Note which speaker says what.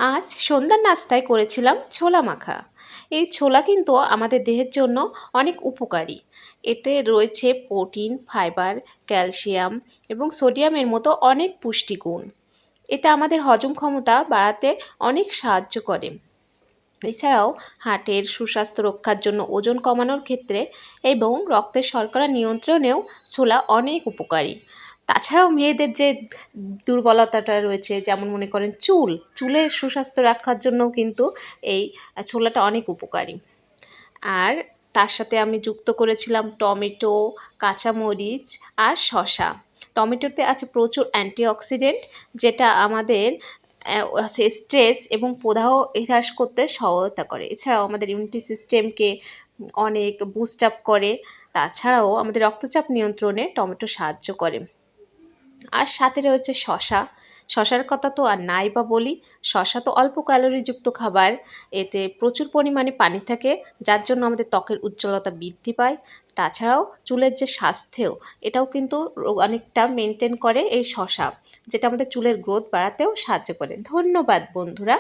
Speaker 1: আজ সন্ধ্যার নাস্তায় করেছিলাম ছোলা মাখা। এই ছোলা কিন্তু আমাদের দেহের জন্য অনেক উপকারী। এতে রয়েছে প্রোটিন, ফাইবার, ক্যালসিয়াম এবং সোডিয়ামের মতো অনেক পুষ্টিগুণ। এটা আমাদের হজম ক্ষমতা বাড়াতে অনেক সাহায্য করে। এছাড়াও হার্টের সুস্বাস্থ্য রক্ষার জন্য ওজন কমানোর ক্ষেত্রে এবং রক্তের শর্করা নিয়ন্ত্রণেও ছোলা অনেক উপকারী। তাছাড়াও মেয়েদের যে দুর্বলতাটা রয়েছে, যেমন মনে করেন চুলের সুস্বাস্থ্য রাখার জন্যও কিন্তু এই ছোলাটা অনেক উপকারী। আর তার সাথে আমি যুক্ত করেছিলাম টমেটো, কাঁচামরিচ আর শসা। টমেটোতে আছে প্রচুর অ্যান্টিঅক্সিডেন্ট, যেটা আমাদের স্ট্রেস এবং প্রদাহ হ্রাস করতে সহায়তা করে। এছাড়াও আমাদের ইমিউনিটি সিস্টেমকে অনেক বুস্ট আপ করে। তাছাড়াও আমাদের রক্তচাপ নিয়ন্ত্রণে টমেটো সাহায্য করে। আর সাথে রয়েছে শসা। শসার কথা তো আর নাই বা বলি। শসা তো অল্প ক্যালোরিযুক্ত খাবার। এতে প্রচুর পরিমাণে পানি থাকে, যার জন্য আমাদের ত্বকের উজ্জ্বলতা বৃদ্ধি পায়। তাছাড়াও চুলের যে স্বাস্থ্যেও এটাও কিন্তু অনেকটা মেনটেন করে এই শসা, যেটা আমাদের চুলের গ্রোথ বাড়াতেও সাহায্য করে। ধন্যবাদ বন্ধুরা।